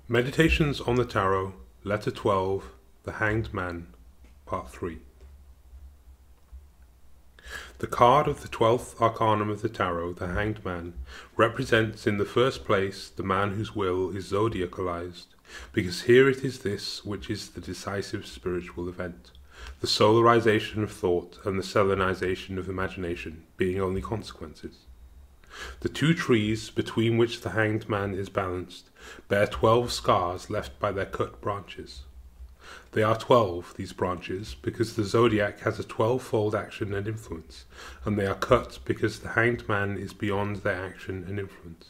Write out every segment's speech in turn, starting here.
Meditations on the Tarot, Letter 12, The Hanged Man, Part 3. The card of the 12th Arcanum of the Tarot, the Hanged Man, represents in the first place the man whose will is zodiacalized, because here it is this which is the decisive spiritual event, the solarization of thought and the selenization of imagination being only consequences. The two trees between which the Hanged Man is balanced bear 12 scars left by their cut branches. They are 12, these branches, because the zodiac has a 12-fold action and influence, and they are cut because the Hanged Man is beyond their action and influence,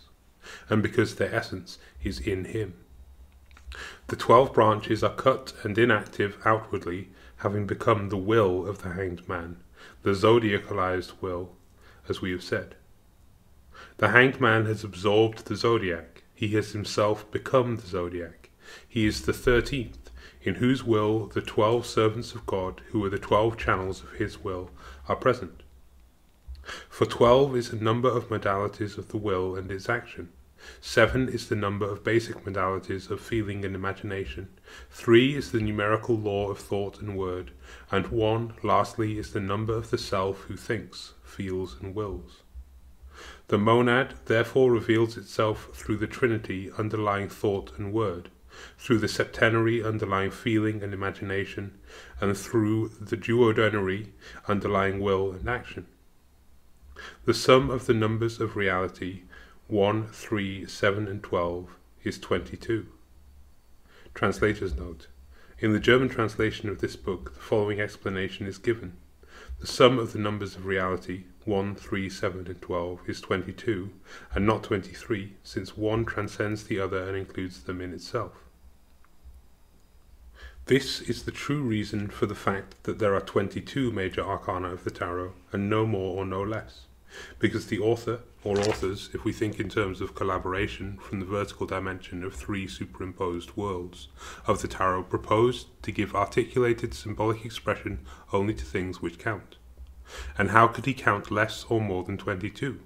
and because their essence is in him. The 12 branches are cut and inactive outwardly, having become the will of the Hanged Man, the zodiacalized will, as we have said. The Hanged Man has absorbed the zodiac. He has himself become the zodiac. He is the 13th, in whose will the 12 servants of God, who are the 12 channels of his will, are present. For 12 is the number of modalities of the will and its action. 7 is the number of basic modalities of feeling and imagination. 3 is the numerical law of thought and word. And 1, lastly, is the number of the self who thinks, feels, and wills. The monad therefore reveals itself through the trinity underlying thought and word, through the septenary underlying feeling and imagination, and through the duodenary underlying will and action. The sum of the numbers of reality, 1, 3, 7, and 12, is 22. Translator's note. In the German translation of this book, the following explanation is given. The sum of the numbers of reality, 1, 3, 7, and 12, is 22, and not 23, since one transcends the other and includes them in itself. This is the true reason for the fact that there are 22 major arcana of the tarot, and no more or no less, because the author, or authors, if we think in terms of collaboration from the vertical dimension of 3 superimposed worlds, of the tarot proposed to give articulated symbolic expression only to things which count. And how could he count less or more than 22?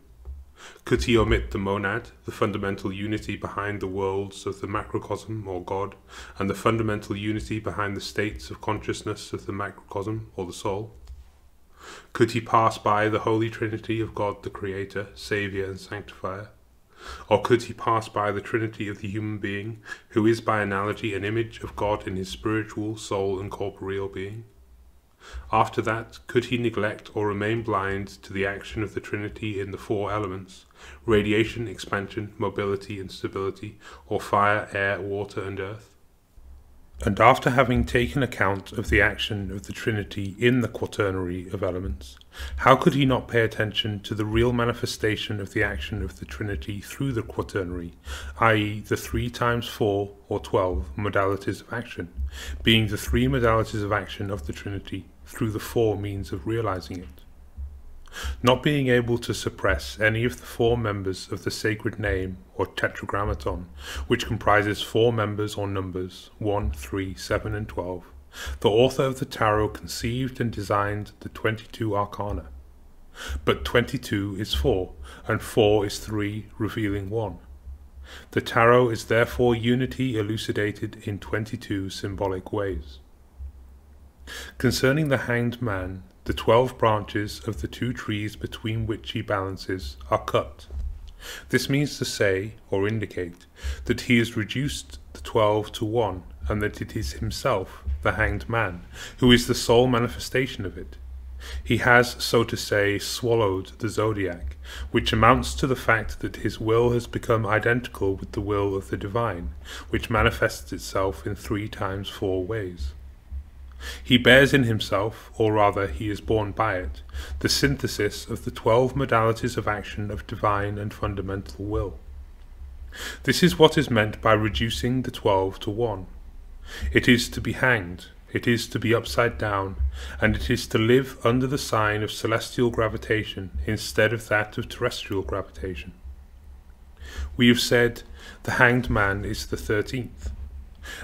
Could he omit the monad, the fundamental unity behind the worlds of the macrocosm or God, and the fundamental unity behind the states of consciousness of the macrocosm or the soul? Could he pass by the Holy Trinity of God the Creator, Saviour and Sanctifier? Or could he pass by the Trinity of the human being, who is by analogy an image of God in his spiritual, soul and corporeal being? After that, could he neglect or remain blind to the action of the Trinity in the 4 elements, radiation, expansion, mobility and stability, or fire, air, water and earth? And after having taken account of the action of the Trinity in the quaternary of elements, how could he not pay attention to the real manifestation of the action of the Trinity through the quaternary, i.e. the 3 times 4, or 12, modalities of action, being the 3 modalities of action of the Trinity through the 4 means of realizing it? Not being able to suppress any of the 4 members of the sacred name, or tetragrammaton, which comprises 4 members or numbers, 1, 3, 7, and 12, the author of the tarot conceived and designed the 22 arcana. But 22 is 4, and 4 is 3, revealing 1. The tarot is therefore unity elucidated in 22 symbolic ways. Concerning the Hanged Man, the 12 branches of the 2 trees between which he balances are cut. This means to say, or indicate, that he has reduced the 12 to 1, and that it is himself, the Hanged Man, who is the sole manifestation of it. He has, so to say, swallowed the zodiac, which amounts to the fact that his will has become identical with the will of the divine, which manifests itself in 3 times 4 ways. He bears in himself, or rather he is born by it, the synthesis of the 12 modalities of action of divine and fundamental will. This is what is meant by reducing the 12 to 1. It is to be hanged, it is to be upside down, and it is to live under the sign of celestial gravitation instead of that of terrestrial gravitation. We have said the Hanged Man is the 13th.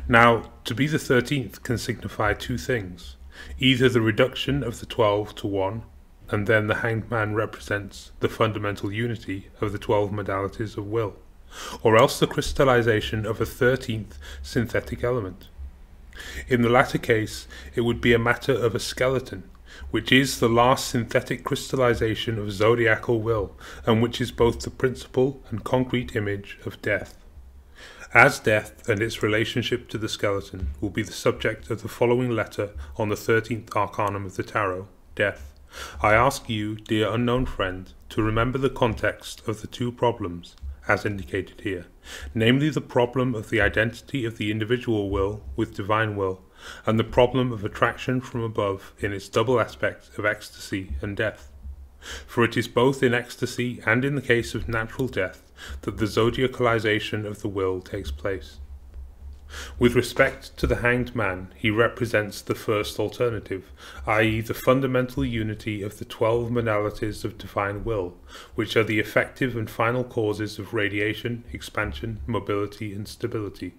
Now, to be the 13th can signify 2 things, either the reduction of the 12 to 1, and then the Hanged Man represents the fundamental unity of the 12 modalities of will, or else the crystallization of a 13th synthetic element. In the latter case, it would be a matter of a skeleton, which is the last synthetic crystallization of zodiacal will, and which is both the principal and concrete image of death. As death and its relationship to the skeleton will be the subject of the following letter on the 13th Arcanum of the Tarot, Death, I ask you, dear unknown friend, to remember the context of the two problems, as indicated here, namely the problem of the identity of the individual will with divine will, and the problem of attraction from above in its double aspect of ecstasy and death. For it is both in ecstasy and in the case of natural death that the zodiacalization of the will takes place. With respect to the hanged man, he represents the first alternative, i.e. the fundamental unity of the 12 modalities of divine will, which are the effective and final causes of radiation, expansion, mobility and stability,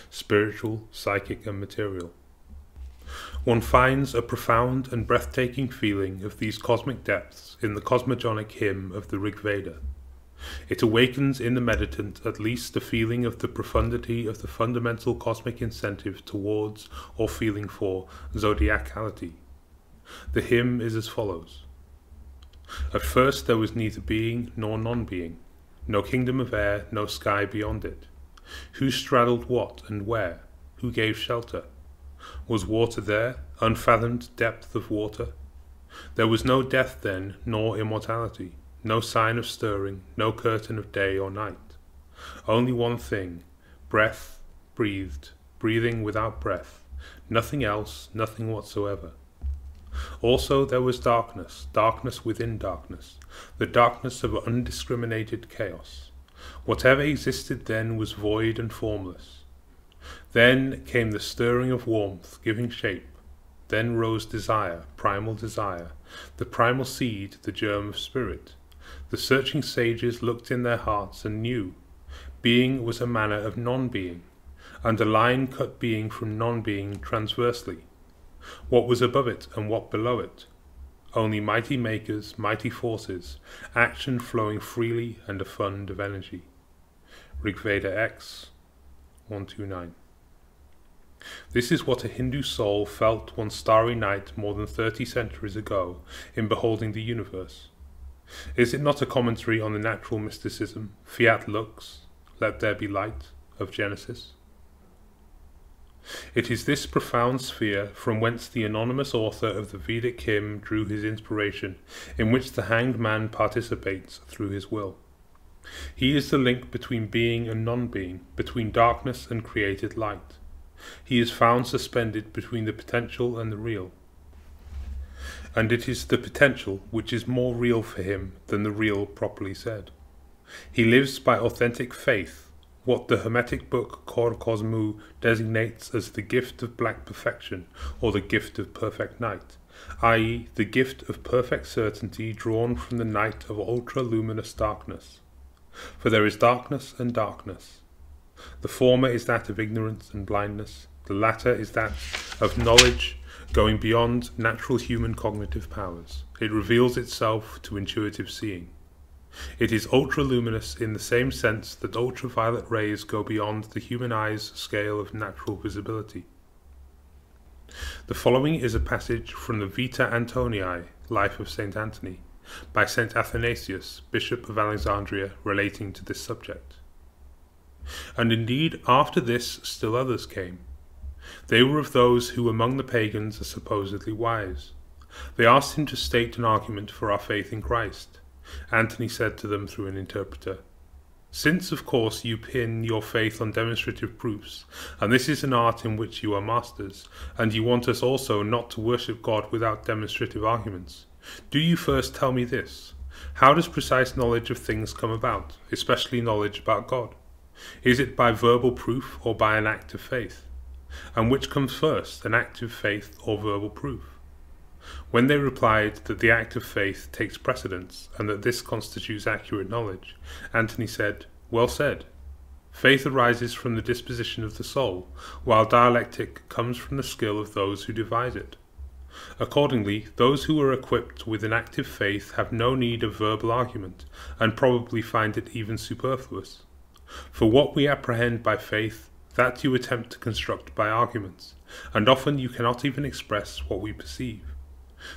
spiritual, psychic and material. One finds a profound and breathtaking feeling of these cosmic depths in the cosmogenic hymn of the Rigveda. It awakens in the meditant at least a feeling of the profundity of the fundamental cosmic incentive towards, or feeling for, zodiacality. The hymn is as follows. At first there was neither being nor non-being, no kingdom of air, no sky beyond it. Who straddled what and where? Who gave shelter? Was water there, unfathomed depth of water? There was no death then, nor immortality. No sign of stirring, no curtain of day or night. Only one thing, breath, breathed, breathing without breath, nothing else, nothing whatsoever. Also there was darkness, darkness within darkness, the darkness of undiscriminated chaos. Whatever existed then was void and formless. Then came the stirring of warmth, giving shape. Then rose desire, the primal seed, the germ of spirit. The searching sages looked in their hearts and knew. Being was a manner of non-being, and a line cut being from non-being transversely. What was above it and what below it? Only mighty makers, mighty forces, action flowing freely and a fund of energy. Rigveda X 129. This is what a Hindu soul felt one starry night more than 30 centuries ago in beholding the universe. Is it not a commentary on the natural mysticism, fiat lux, let there be light, of Genesis? It is this profound sphere from whence the anonymous author of the Vedic hymn drew his inspiration, in which the hanged man participates through his will. He is the link between being and non-being, between darkness and created light. He is found suspended between the potential and the real. And it is the potential which is more real for him than the real properly said. He lives by authentic faith, what the Hermetic book Cosmogenic designates as the gift of black perfection, or the gift of perfect night, i.e. the gift of perfect certainty drawn from the night of ultra-luminous darkness. For there is darkness and darkness. The former is that of ignorance and blindness, the latter is that of knowledge going beyond natural human cognitive powers. It reveals itself to intuitive seeing. It is ultra-luminous in the same sense that ultraviolet rays go beyond the human eye's scale of natural visibility. The following is a passage from the Vita Antonii, Life of Saint Anthony, by Saint Athanasius, Bishop of Alexandria, relating to this subject. And indeed, after this still others came. They were of those who among the pagans are supposedly wise. They asked him to state an argument for our faith in Christ. Anthony said to them through an interpreter, "Since, of course, you pin your faith on demonstrative proofs, and this is an art in which you are masters, and you want us also not to worship God without demonstrative arguments, do you first tell me this: how does precise knowledge of things come about, especially knowledge about God? Is it by verbal proof or by an act of faith? And which comes first, an act of faith or verbal proof?" When they replied that the act of faith takes precedence, and that this constitutes accurate knowledge, Anthony said, "Well said. Faith arises from the disposition of the soul, while dialectic comes from the skill of those who devise it. Accordingly, those who are equipped with an active faith have no need of verbal argument, and probably find it even superfluous. For what we apprehend by faith, that you attempt to construct by arguments, and often you cannot even express what we perceive.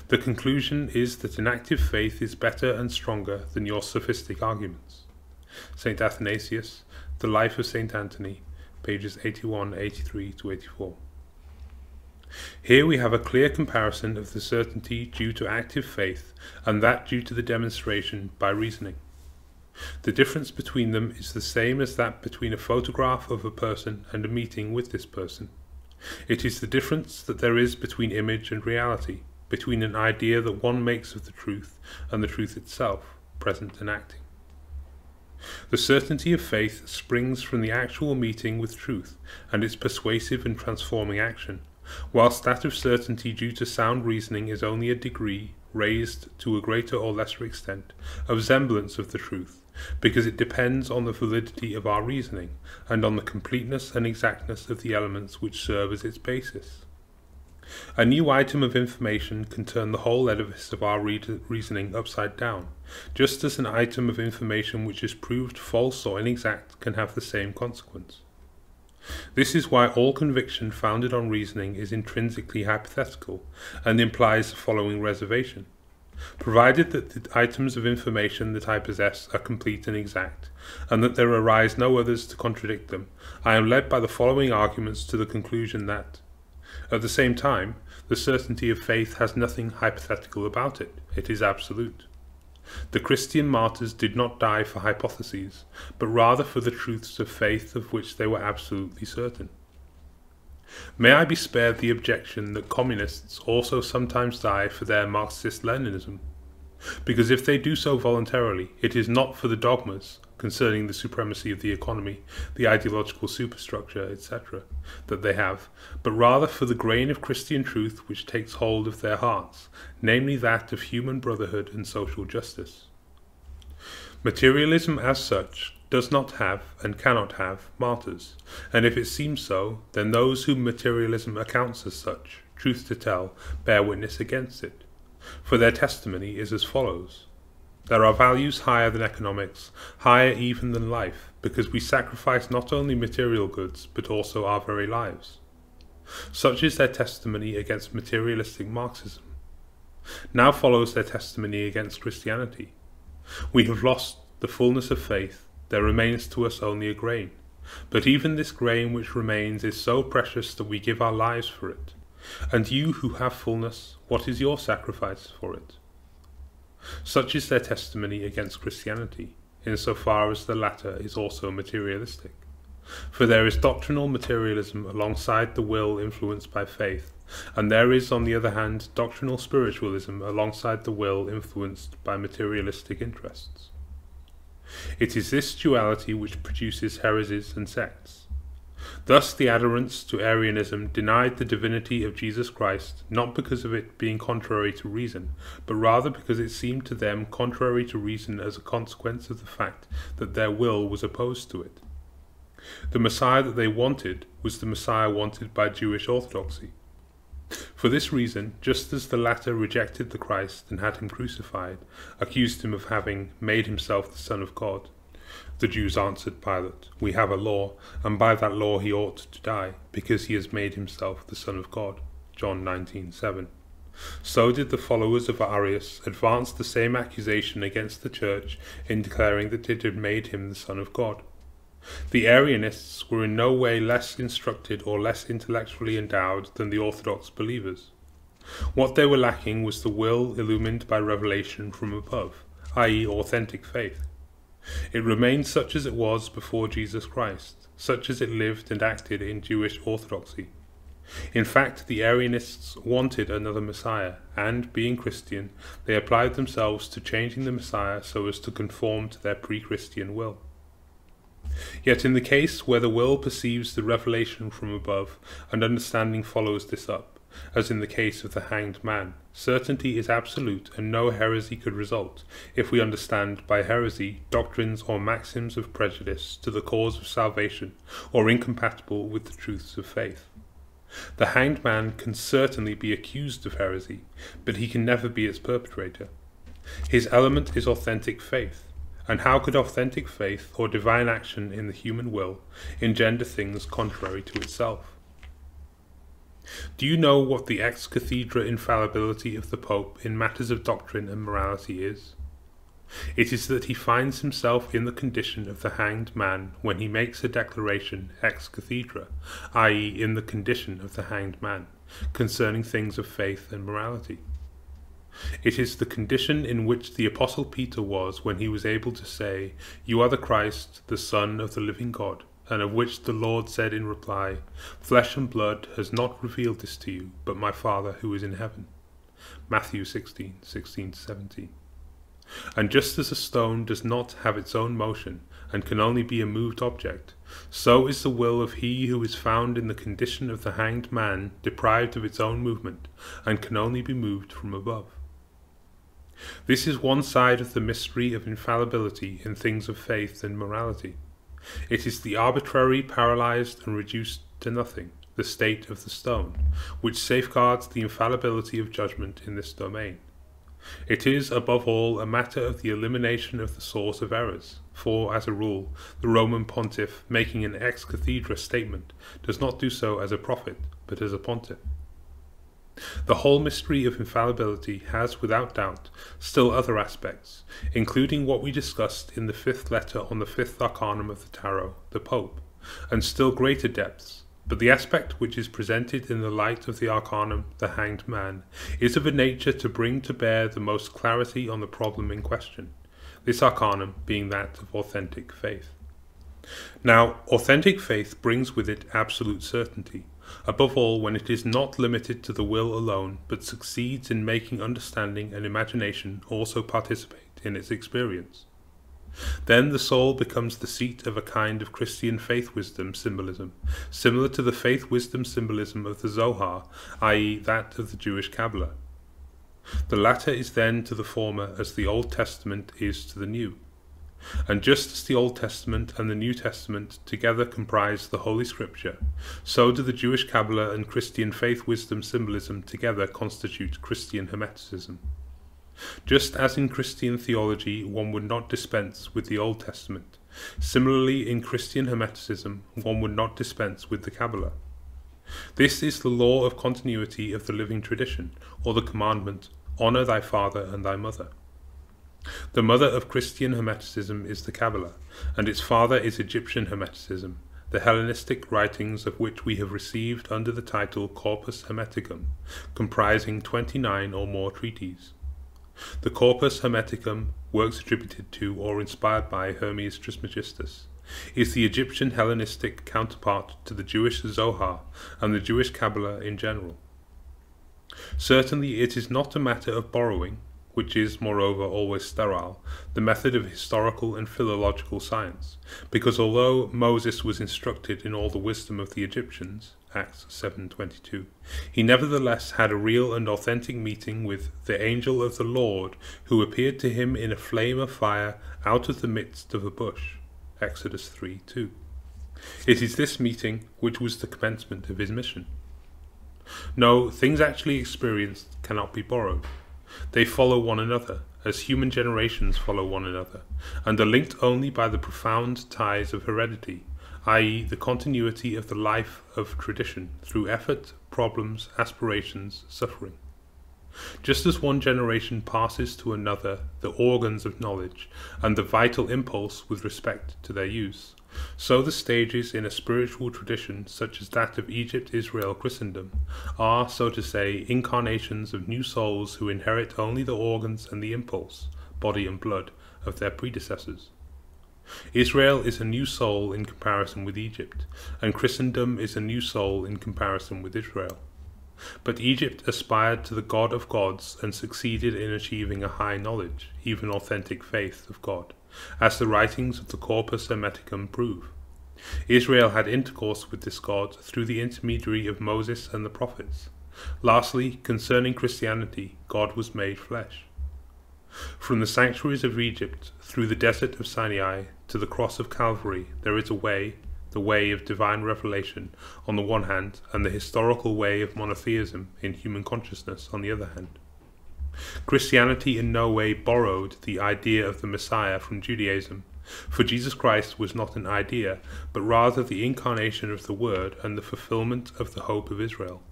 The conclusion is that an active faith is better and stronger than your sophistic arguments. St. Athanasius, The Life of St. Anthony, pages 81, 83 to 84. Here we have a clear comparison of the certainty due to active faith and that due to the demonstration by reasoning. The difference between them is the same as that between a photograph of a person and a meeting with this person. It is the difference that there is between image and reality, between an idea that one makes of the truth and the truth itself, present and acting. The certainty of faith springs from the actual meeting with truth and its persuasive and transforming action, whilst that of certainty due to sound reasoning is only a degree, raised to a greater or lesser extent, of semblance of the truth, because it depends on the validity of our reasoning and on the completeness and exactness of the elements which serve as its basis. A new item of information can turn the whole edifice of our reasoning upside down, just as an item of information which is proved false or inexact can have the same consequence. This is why all conviction founded on reasoning is intrinsically hypothetical and implies the following reservation. Provided that the items of information that I possess are complete and exact, and that there arise no others to contradict them, I am led by the following arguments to the conclusion that, at the same time, the certainty of faith has nothing hypothetical about it. It is absolute. The Christian martyrs did not die for hypotheses, but rather for the truths of faith of which they were absolutely certain. May I be spared the objection that communists also sometimes die for their Marxist-Leninism, because if they do so voluntarily, it is not for the dogmas concerning the supremacy of the economy, the ideological superstructure, etc., that they have, but rather for the grain of Christian truth which takes hold of their hearts, namely that of human brotherhood and social justice. Materialism as such does not have and cannot have martyrs, and if it seems so, then those whom materialism accounts as such, truth to tell, bear witness against it, for their testimony is as follows. There are values higher than economics, higher even than life, because we sacrifice not only material goods, but also our very lives. Such is their testimony against materialistic Marxism. Now follows their testimony against Christianity. We have lost the fullness of faith, there remains to us only a grain, but even this grain which remains is so precious that we give our lives for it. And you who have fullness, what is your sacrifice for it? Such is their testimony against Christianity, in so far as the latter is also materialistic. For there is doctrinal materialism alongside the will influenced by faith, and there is, on the other hand, doctrinal spiritualism alongside the will influenced by materialistic interests. It is this duality which produces heresies and sects. Thus the adherents to Arianism denied the divinity of Jesus Christ, not because of it being contrary to reason, but rather because it seemed to them contrary to reason as a consequence of the fact that their will was opposed to it. The Messiah that they wanted was the Messiah wanted by Jewish orthodoxy. For this reason, just as the latter rejected the Christ and had him crucified, accused him of having made himself the Son of God, the Jews answered Pilate, "We have a law, and by that law he ought to die, because he has made himself the Son of God." John 19:7. So did the followers of Arius advance the same accusation against the Church in declaring that it had made him the Son of God. The Arianists were in no way less instructed or less intellectually endowed than the Orthodox believers. What they were lacking was the will illumined by revelation from above, i.e. authentic faith. It remained such as it was before Jesus Christ, such as it lived and acted in Jewish orthodoxy. In fact, the Arianists wanted another Messiah, and, being Christian, they applied themselves to changing the Messiah so as to conform to their pre-Christian will. Yet in the case where the will perceives the revelation from above, and understanding follows this up, as in the case of the hanged man, certainty is absolute and no heresy could result, if we understand by heresy doctrines or maxims of prejudice to the cause of salvation, or incompatible with the truths of faith. The hanged man can certainly be accused of heresy, but he can never be its perpetrator. His element is authentic faith, And how could authentic faith or divine action in the human will engender things contrary to itself? Do you know what the ex cathedra infallibility of the Pope in matters of doctrine and morality is? It is that he finds himself in the condition of the hanged man when he makes a declaration ex cathedra, i.e. in the condition of the hanged man, concerning things of faith and morality. It is the condition in which the Apostle Peter was when he was able to say, "You are the Christ, the Son of the living God," and of which the Lord said in reply, "Flesh and blood has not revealed this to you, but my Father who is in heaven." Matthew 16:16-17. And just as a stone does not have its own motion, and can only be a moved object, so is the will of he who is found in the condition of the hanged man deprived of its own movement, and can only be moved from above. This is one side of the mystery of infallibility in things of faith and morality. It is the arbitrary, paralyzed, and reduced to nothing, the state of the stone, which safeguards the infallibility of judgment in this domain. It is, above all, a matter of the elimination of the source of errors, for, as a rule, the Roman pontiff, making an ex cathedra statement, does not do so as a prophet, but as a pontiff. The whole mystery of infallibility has, without doubt, still other aspects, including what we discussed in the 5th letter on the 5th arcanum of the tarot, the Pope, and still greater depths. But the aspect which is presented in the light of the arcanum, the hanged man, is of a nature to bring to bear the most clarity on the problem in question, this arcanum being that of authentic faith. Now, authentic faith brings with it absolute certainty, above all when it is not limited to the will alone, but succeeds in making understanding and imagination also participate in its experience. Then the soul becomes the seat of a kind of Christian faith-wisdom symbolism, similar to the faith-wisdom symbolism of the Zohar, i.e. that of the Jewish Kabbalah. The latter is then to the former as the Old Testament is to the New. And just as the Old Testament and the New Testament together comprise the Holy Scripture, so do the Jewish Kabbalah and Christian faith-wisdom symbolism together constitute Christian Hermeticism. Just as in Christian theology one would not dispense with the Old Testament, similarly in Christian Hermeticism one would not dispense with the Kabbalah. This is the law of continuity of the living tradition, or the commandment, "Honor thy father and thy mother." The mother of Christian Hermeticism is the Kabbalah, and its father is Egyptian Hermeticism, the Hellenistic writings of which we have received under the title Corpus Hermeticum, comprising 29 or more treatises. The Corpus Hermeticum, works attributed to or inspired by Hermes Trismegistus, is the Egyptian Hellenistic counterpart to the Jewish Zohar and the Jewish Kabbalah in general. Certainly it is not a matter of borrowing, which is, moreover, always sterile, the method of historical and philological science, because although Moses was instructed in all the wisdom of the Egyptians, Acts 7:22, he nevertheless had a real and authentic meeting with the angel of the Lord, who appeared to him in a flame of fire out of the midst of a bush, Exodus 3:2. It is this meeting which was the commencement of his mission. No, things actually experienced cannot be borrowed. They follow one another, as human generations follow one another, and are linked only by the profound ties of heredity, i.e. the continuity of the life of tradition through effort, problems, aspirations, suffering. Just as one generation passes to another the organs of knowledge and the vital impulse with respect to their use, so the stages in a spiritual tradition such as that of Egypt, Israel, Christendom, are, so to say, incarnations of new souls who inherit only the organs and the impulse, body and blood, of their predecessors. Israel is a new soul in comparison with Egypt, and Christendom is a new soul in comparison with Israel. But Egypt aspired to the God of gods and succeeded in achieving a high knowledge, even authentic faith of God, as the writings of the Corpus Hermeticum prove. Israel had intercourse with this God through the intermediary of Moses and the prophets. Lastly, concerning Christianity, God was made flesh. From the sanctuaries of Egypt, through the desert of Sinai, to the cross of Calvary, there is a way, the way of divine revelation on the one hand, and the historical way of monotheism in human consciousness on the other hand. Christianity in no way borrowed the idea of the Messiah from Judaism, for Jesus Christ was not an idea, but rather the incarnation of the Word and the fulfillment of the hope of Israel.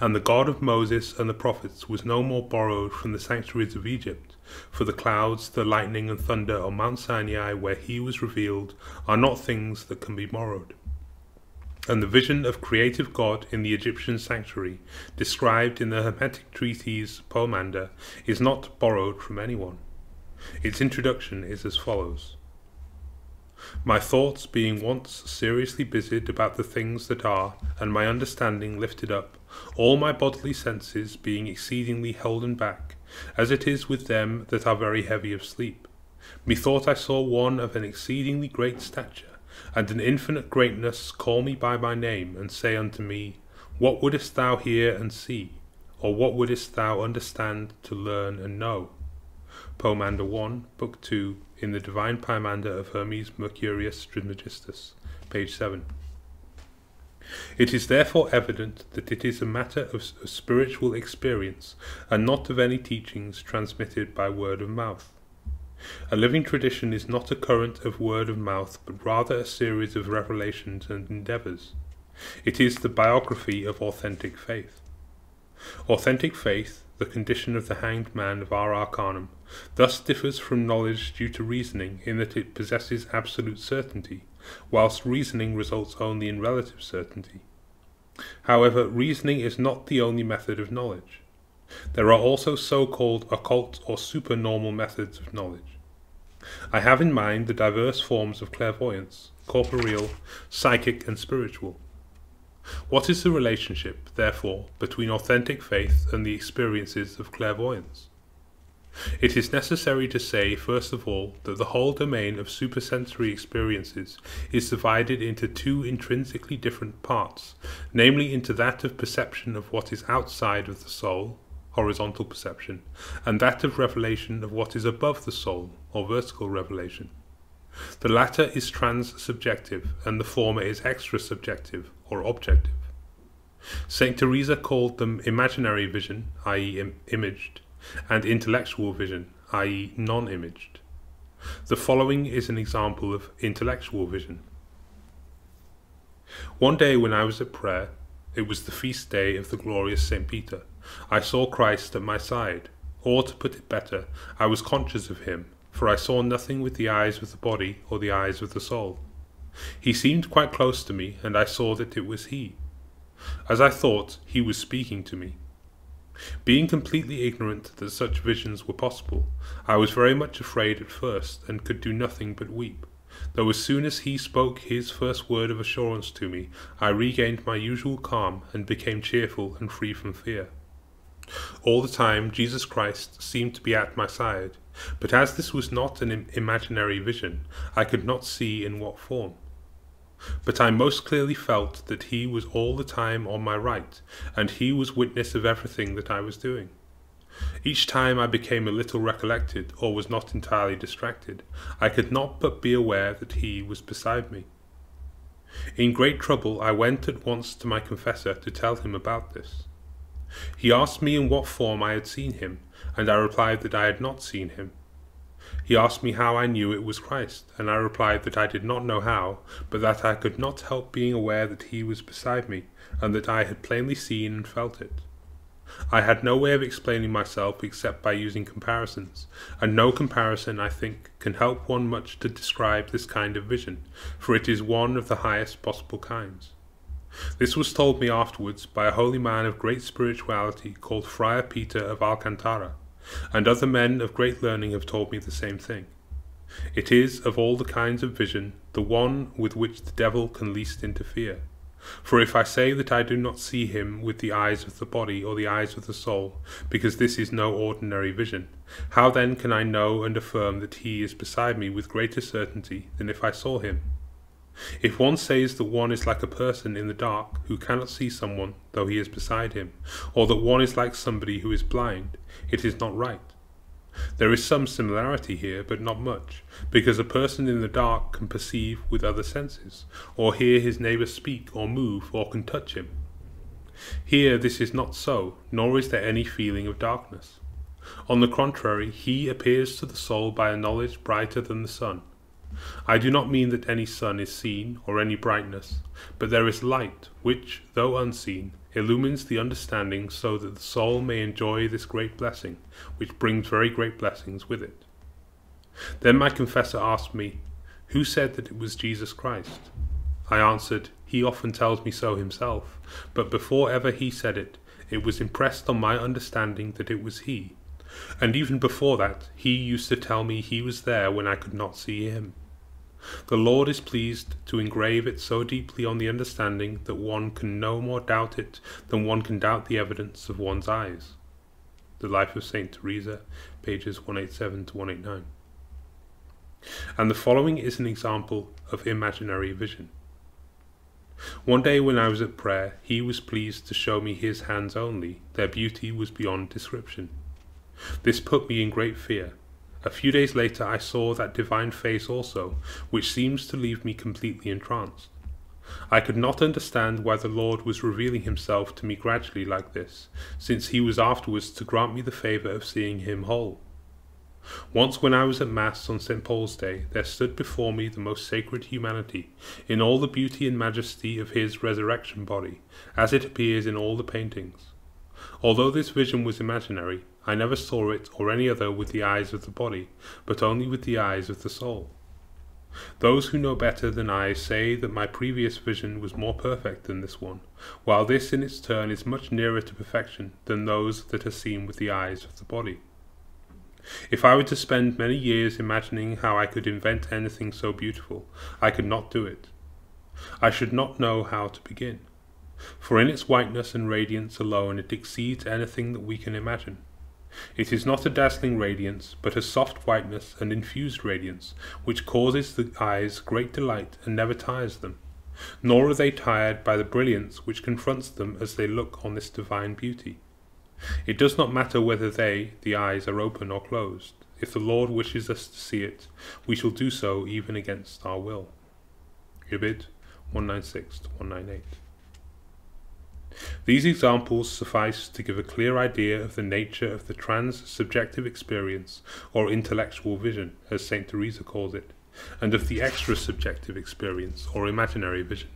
And the God of Moses and the prophets was no more borrowed from the sanctuaries of Egypt, for the clouds, the lightning and thunder on Mount Sinai where he was revealed are not things that can be borrowed. And the vision of creative God in the Egyptian sanctuary, described in the Hermetic treatise Poemander, is not borrowed from anyone. Its introduction is as follows. My thoughts being once seriously busied about the things that are, and my understanding lifted up, all my bodily senses being exceedingly holden back, as it is with them that are very heavy of sleep, methought I saw one of an exceedingly great stature, and an infinite greatness call me by my name, and say unto me, What wouldest thou hear and see? Or what wouldest thou understand to learn and know? Poemander 1, Book 2, in the Divine Poemander of Hermes Mercurius Trismegistus, page 7. It is therefore evident that it is a matter of spiritual experience, and not of any teachings transmitted by word of mouth. A living tradition is not a current of word of mouth, but rather a series of revelations and endeavours. It is the biography of authentic faith. Authentic faith, the condition of the hanged man of our Arcanum, thus differs from knowledge due to reasoning in that it possesses absolute certainty, whilst reasoning results only in relative certainty. However, reasoning is not the only method of knowledge. There are also so-called occult or supernormal methods of knowledge. I have in mind the diverse forms of clairvoyance, corporeal, psychic and spiritual. What is the relationship, therefore, between authentic faith and the experiences of clairvoyance? It is necessary to say, first of all, that the whole domain of supersensory experiences is divided into two intrinsically different parts, namely into that of perception of what is outside of the soul, horizontal perception, and that of revelation of what is above the soul, or vertical revelation. The latter is trans-subjective, and the former is extra-subjective, or objective. Saint Teresa called them imaginary vision, i.e. imaged, and intellectual vision, i.e. non-imaged. The following is an example of intellectual vision. One day when I was at prayer, it was the feast day of the glorious St. Peter, I saw Christ at my side, or to put it better, I was conscious of him, for I saw nothing with the eyes of the body or the eyes of the soul. He seemed quite close to me, and I saw that it was he. As I thought, he was speaking to me. Being completely ignorant that such visions were possible, I was very much afraid at first, and could do nothing but weep, though as soon as he spoke his first word of assurance to me, I regained my usual calm, and became cheerful and free from fear. All the time Jesus Christ seemed to be at my side, but as this was not an imaginary vision, I could not see in what form. But I most clearly felt that he was all the time on my right, and he was witness of everything that I was doing. Each time I became a little recollected, or was not entirely distracted, I could not but be aware that he was beside me. In great trouble I went at once to my confessor to tell him about this. He asked me in what form I had seen him, and I replied that I had not seen him. He asked me how I knew it was Christ, and I replied that I did not know how, but that I could not help being aware that he was beside me, and that I had plainly seen and felt it. I had no way of explaining myself except by using comparisons, and no comparison, I think, can help one much to describe this kind of vision, for it is one of the highest possible kinds. This was told me afterwards by a holy man of great spirituality called Friar Peter of Alcantara, and other men of great learning have told me the same thing. It is, of all the kinds of vision, the one with which the devil can least interfere. For if I say that I do not see him with the eyes of the body or the eyes of the soul, because this is no ordinary vision, how then can I know and affirm that he is beside me with greater certainty than if I saw him? If one says that one is like a person in the dark who cannot see someone though he is beside him, or that one is like somebody who is blind, it is not right. There is some similarity here, but not much, because a person in the dark can perceive with other senses, or hear his neighbour speak or move, or can touch him. Here this is not so, nor is there any feeling of darkness. On the contrary, he appears to the soul by a knowledge brighter than the sun. I do not mean that any sun is seen, or any brightness, but there is light, which, though unseen, illumines the understanding so that the soul may enjoy this great blessing, which brings very great blessings with it. Then my confessor asked me, "Who said that it was Jesus Christ?" I answered, "He often tells me so himself, but before ever he said it, it was impressed on my understanding that it was he. And even before that, he used to tell me he was there when I could not see him. The Lord is pleased to engrave it so deeply on the understanding that one can no more doubt it than one can doubt the evidence of one's eyes." The Life of Saint Teresa, pages 187 to 189. And the following is an example of imaginary vision. One day when I was at prayer, he was pleased to show me his hands only. Their beauty was beyond description. This put me in great fear. A few days later I saw that divine face also, which seems to leave me completely entranced. I could not understand why the Lord was revealing himself to me gradually like this, since he was afterwards to grant me the favour of seeing him whole. Once when I was at Mass on St. Paul's Day, there stood before me the most sacred humanity, in all the beauty and majesty of his resurrection body, as it appears in all the paintings. Although this vision was imaginary, I never saw it or any other with the eyes of the body, but only with the eyes of the soul. Those who know better than I say that my previous vision was more perfect than this one, while this in its turn is much nearer to perfection than those that are seen with the eyes of the body. If I were to spend many years imagining how I could invent anything so beautiful, I could not do it. I should not know how to begin, for in its whiteness and radiance alone it exceeds anything that we can imagine. It is not a dazzling radiance, but a soft whiteness and infused radiance, which causes the eyes great delight and never tires them, nor are they tired by the brilliance which confronts them as they look on this divine beauty. It does not matter whether they, the eyes, are open or closed. If the Lord wishes us to see it, we shall do so even against our will. Ibid 196 to 198. These examples suffice to give a clear idea of the nature of the trans-subjective experience, or intellectual vision, as Saint Teresa calls it, and of the extra-subjective experience, or imaginary vision.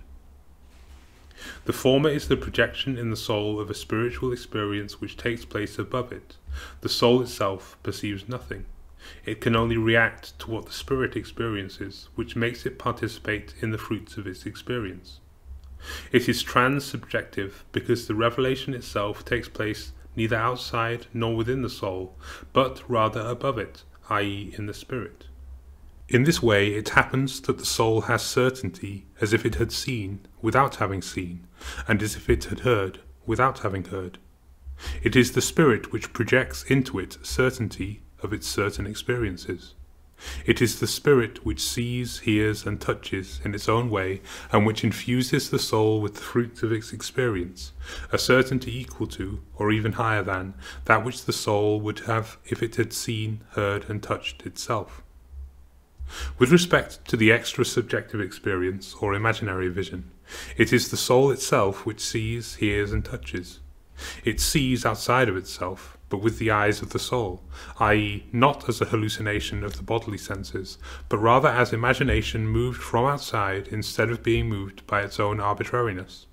The former is the projection in the soul of a spiritual experience which takes place above it. The soul itself perceives nothing. It can only react to what the spirit experiences, which makes it participate in the fruits of its experience. It is trans-subjective because the revelation itself takes place neither outside nor within the soul, but rather above it, i.e. in the spirit. In this way it happens that the soul has certainty as if it had seen without having seen, and as if it had heard without having heard. It is the spirit which projects into it certainty of its certain experiences. It is the spirit which sees, hears, and touches in its own way, and which infuses the soul with the fruits of its experience, a certainty equal to, or even higher than, that which the soul would have if it had seen, heard, and touched itself. With respect to the extra-subjective experience, or imaginary vision, it is the soul itself which sees, hears, and touches. It sees outside of itself, but with the eyes of the soul, i.e. not as a hallucination of the bodily senses, but rather as imagination moved from outside instead of being moved by its own arbitrariness.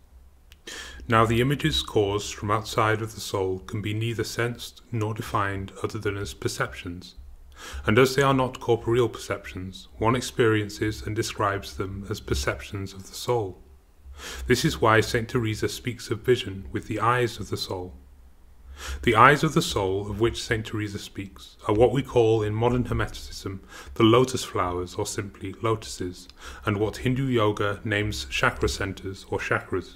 Now the images caused from outside of the soul can be neither sensed nor defined other than as perceptions. And as they are not corporeal perceptions, one experiences and describes them as perceptions of the soul. This is why Saint Teresa speaks of vision with the eyes of the soul. The eyes of the soul of which Saint Teresa speaks are what we call in modern Hermeticism the lotus flowers, or simply lotuses, and what Hindu yoga names chakra centers or chakras.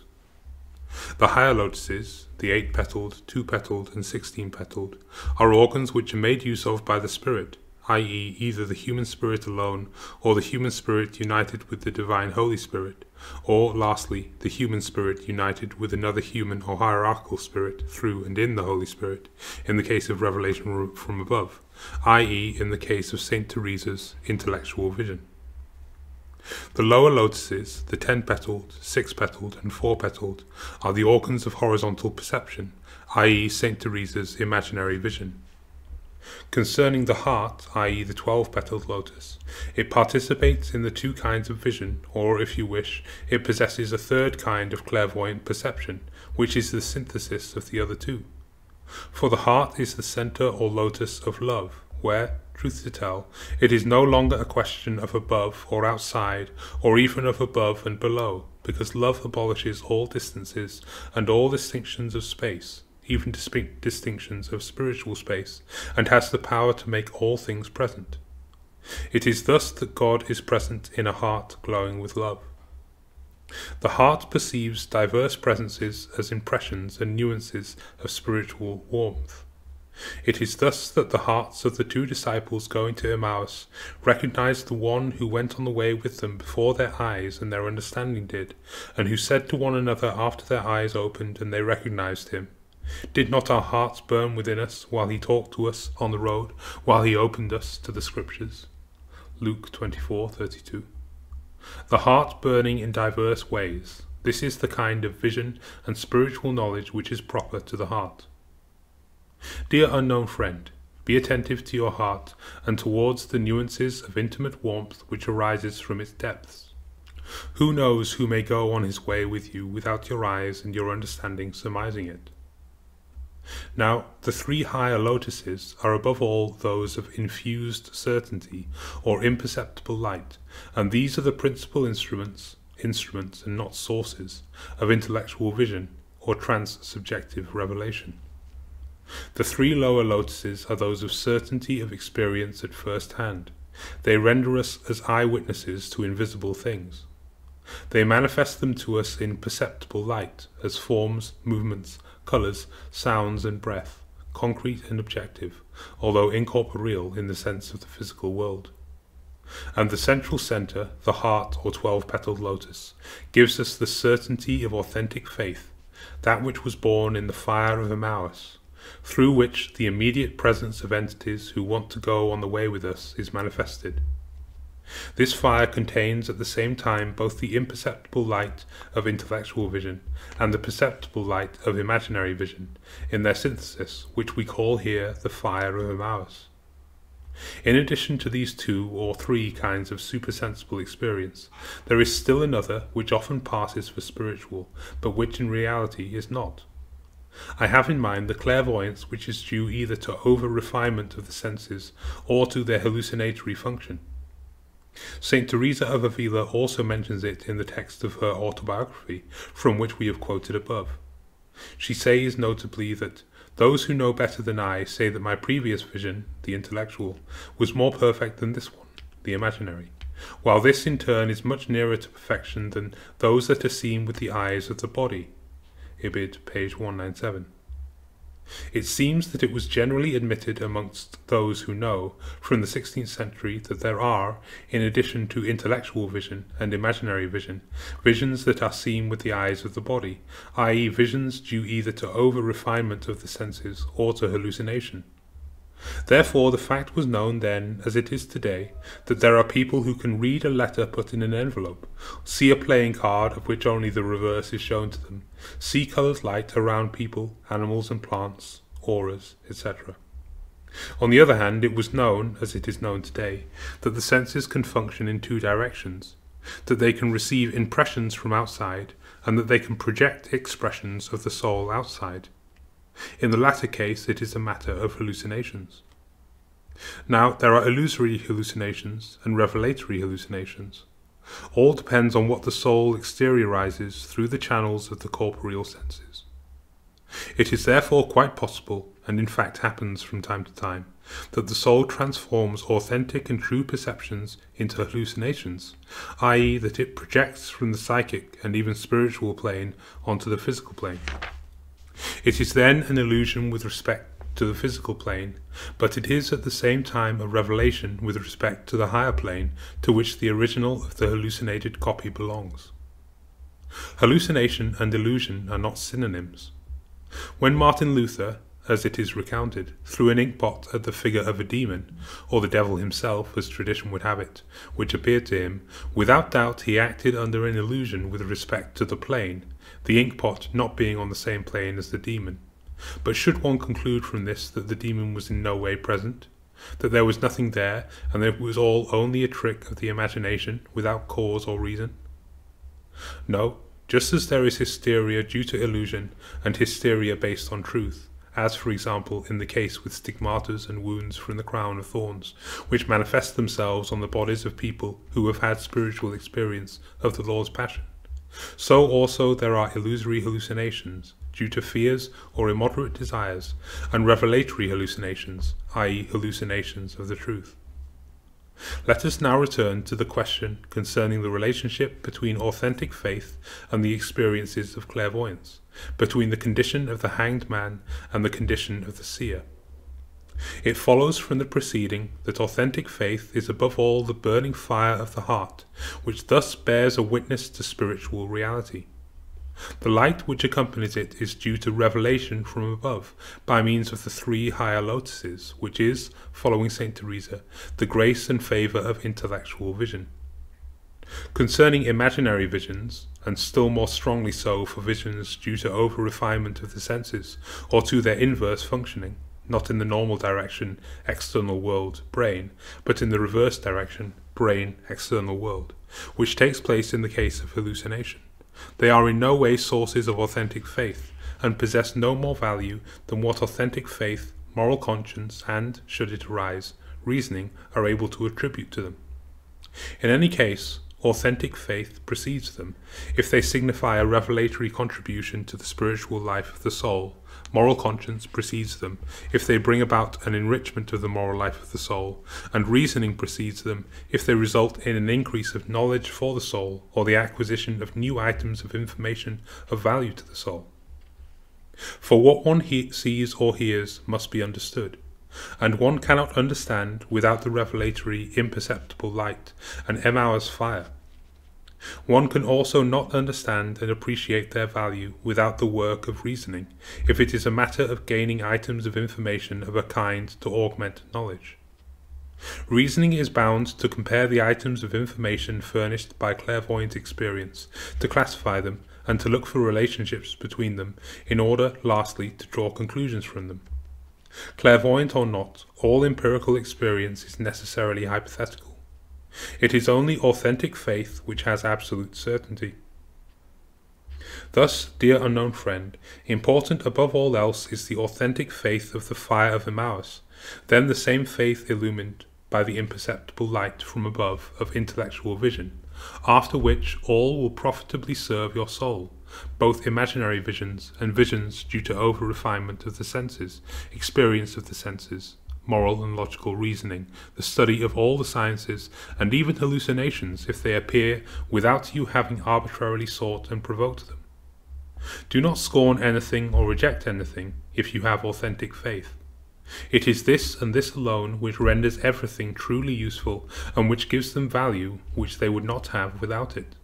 The higher lotuses, the 8-petaled, 2-petaled, and 16-petaled, are organs which are made use of by the spirit, i.e. either the human spirit alone, or the human spirit united with the divine Holy Spirit, or, lastly, the human spirit united with another human or hierarchical spirit through and in the Holy Spirit, in the case of revelation from above, i.e. in the case of Saint Teresa's intellectual vision. The lower lotuses, the 10-petaled, 6-petaled, and 4-petaled, are the organs of horizontal perception, i.e. Saint Teresa's imaginary vision. Concerning the heart, i.e. the 12-petaled lotus, it participates in the two kinds of vision, or, if you wish, it possesses a third kind of clairvoyant perception, which is the synthesis of the other two. For the heart is the centre or lotus of love, where, truth to tell, it is no longer a question of above or outside, or even of above and below, because love abolishes all distances and all distinctions of space, even distinctions of spiritual space, and has the power to make all things present. It is thus that God is present in a heart glowing with love. The heart perceives diverse presences as impressions and nuances of spiritual warmth. It is thus that the hearts of the two disciples going to Emmaus recognized the one who went on the way with them before their eyes and their understanding did, and who said to one another after their eyes opened and they recognized him, "Did not our hearts burn within us while he talked to us on the road, while he opened us to the Scriptures?" Luke 24:32. The heart burning in diverse ways, this is the kind of vision and spiritual knowledge which is proper to the heart. Dear unknown friend, be attentive to your heart and towards the nuances of intimate warmth which arises from its depths. Who knows who may go on his way with you without your eyes and your understanding surmising it? Now, the three higher lotuses are above all those of infused certainty or imperceptible light, and these are the principal instruments and not sources, of intellectual vision or trans-subjective revelation. The three lower lotuses are those of certainty of experience at first hand. They render us as eyewitnesses to invisible things. They manifest them to us in perceptible light, as forms, movements, colours, sounds and breath, concrete and objective, although incorporeal in the sense of the physical world. And the central centre, the heart or 12-petaled lotus, gives us the certainty of authentic faith, that which was born in the fire of Emmaus, through which the immediate presence of entities who want to go on the way with us is manifested. This fire contains at the same time both the imperceptible light of intellectual vision and the perceptible light of imaginary vision in their synthesis, which we call here the fire of Emmaus. In addition to these two or three kinds of supersensible experience, there is still another which often passes for spiritual, but which in reality is not. I have in mind the clairvoyance which is due either to over-refinement of the senses or to their hallucinatory function. Saint Teresa of Avila also mentions it in the text of her autobiography, from which we have quoted above. She says notably that those who know better than I say that my previous vision, the intellectual, was more perfect than this one, the imaginary, while this in turn is much nearer to perfection than those that are seen with the eyes of the body. Ibid, page 197. It seems that it was generally admitted amongst those who know, from the 16th century, that there are, in addition to intellectual vision and imaginary vision, visions that are seen with the eyes of the body, i.e. visions due either to over-refinement of the senses or to hallucination. Therefore the fact was known then, as it is today, that there are people who can read a letter put in an envelope, see a playing card of which only the reverse is shown to them, see coloured light around people, animals and plants, auras, etc. On the other hand, it was known, as it is known today, that the senses can function in two directions, that they can receive impressions from outside, and that they can project expressions of the soul outside. In the latter case, it is a matter of hallucinations. Now, there are illusory hallucinations and revelatory hallucinations. All depends on what the soul exteriorizes through the channels of the corporeal senses. It is therefore quite possible, and in fact happens from time to time, that the soul transforms authentic and true perceptions into hallucinations, i.e. that it projects from the psychic and even spiritual plane onto the physical plane. It is then an illusion with respect to the physical plane, but it is at the same time a revelation with respect to the higher plane to which the original of the hallucinated copy belongs. Hallucination and illusion are not synonyms. When Martin Luther, as it is recounted, threw an inkpot at the figure of a demon, or the devil himself, as tradition would have it, which appeared to him, without doubt he acted under an illusion with respect to the plane, the inkpot not being on the same plane as the demon. But should one conclude from this that the demon was in no way present, that there was nothing there, and that it was all only a trick of the imagination, without cause or reason? No, just as there is hysteria due to illusion, and hysteria based on truth, as for example in the case with stigmatas and wounds from the crown of thorns, which manifest themselves on the bodies of people who have had spiritual experience of the Lord's Passion, so also there are illusory hallucinations, due to fears or immoderate desires, and revelatory hallucinations, i.e. hallucinations of the truth. Let us now return to the question concerning the relationship between authentic faith and the experiences of clairvoyance, between the condition of the hanged man and the condition of the seer. It follows from the preceding that authentic faith is above all the burning fire of the heart, which thus bears a witness to spiritual reality. The light which accompanies it is due to revelation from above, by means of the 3 higher lotuses, which is, following Saint Teresa, the grace and favour of intellectual vision. Concerning imaginary visions, and still more strongly so for visions due to over-refinement of the senses, or to their inverse functioning, not in the normal direction, external world, brain, but in the reverse direction, brain, external world, which takes place in the case of hallucination. They are in no way sources of authentic faith, and possess no more value than what authentic faith, moral conscience, and, should it arise, reasoning are able to attribute to them. In any case, authentic faith precedes them, if they signify a revelatory contribution to the spiritual life of the soul. Moral conscience precedes them, if they bring about an enrichment of the moral life of the soul, and reasoning precedes them, if they result in an increase of knowledge for the soul, or the acquisition of new items of information of value to the soul. For what one sees or hears must be understood, and one cannot understand without the revelatory imperceptible light and Emmaus fire. One can also not understand and appreciate their value without the work of reasoning, if it is a matter of gaining items of information of a kind to augment knowledge. Reasoning is bound to compare the items of information furnished by clairvoyant experience, to classify them, and to look for relationships between them, in order, lastly, to draw conclusions from them. Clairvoyant or not, all empirical experience is necessarily hypothetical. It is only authentic faith which has absolute certainty. Thus, dear unknown friend, important above all else is the authentic faith of the fire of Emmaus, then the same faith illumined by the imperceptible light from above of intellectual vision, after which all will profitably serve your soul, both imaginary visions and visions due to over-refinement of the senses, experience of the senses, moral and logical reasoning, the study of all the sciences, and even hallucinations if they appear without you having arbitrarily sought and provoked them. Do not scorn anything or reject anything if you have authentic faith. It is this and this alone which renders everything truly useful, and which gives them value which they would not have without it.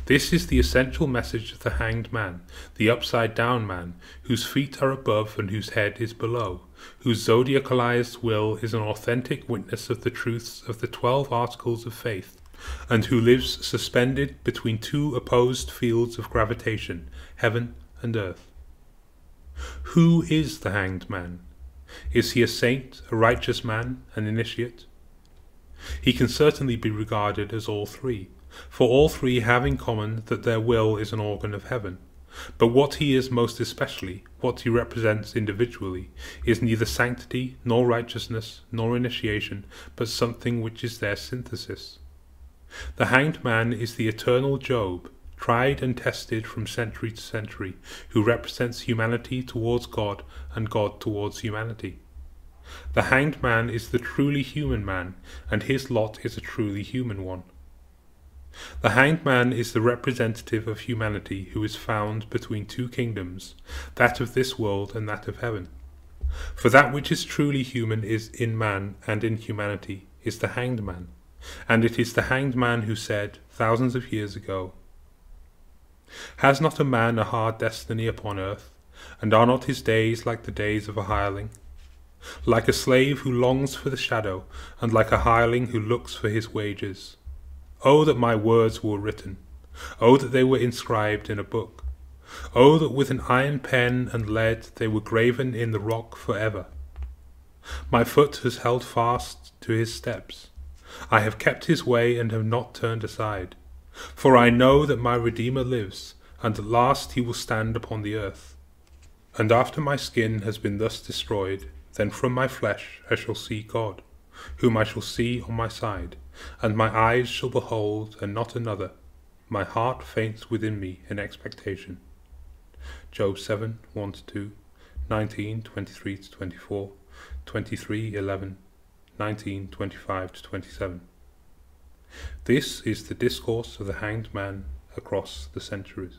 This is the essential message of the hanged man, the upside-down man, whose feet are above and whose head is below, whose zodiacalized will is an authentic witness of the truths of the 12 articles of faith, and who lives suspended between 2 opposed fields of gravitation, heaven and earth. Who is the hanged man? Is he a saint, a righteous man, an initiate? He can certainly be regarded as all 3, for all 3 have in common that their will is an organ of heaven. But what he is most especially, what he represents individually, is neither sanctity, nor righteousness, nor initiation, but something which is their synthesis. The hanged man is the eternal Job, tried and tested from century to century, who represents humanity towards God and God towards humanity. The hanged man is the truly human man, and his lot is a truly human one. The hanged man is the representative of humanity who is found between 2 kingdoms, that of this world and that of heaven. For that which is truly human is in man and in humanity is the hanged man, and it is the hanged man who said, thousands of years ago, "Has not a man a hard destiny upon earth, and are not his days like the days of a hireling? Like a slave who longs for the shadow, and like a hireling who looks for his wages. Oh, that my words were written! Oh, that they were inscribed in a book! Oh, that with an iron pen and lead they were graven in the rock forever. My foot has held fast to his steps. I have kept his way and have not turned aside. For I know that my Redeemer lives, and at last he will stand upon the earth. And after my skin has been thus destroyed, then from my flesh I shall see God, whom I shall see on my side, and my eyes shall behold, and not another. My heart faints within me in expectation. Job 7, 1-2, 19, 23-24, 23, 11, 19, 25-27. This is the discourse of the hanged man across the centuries.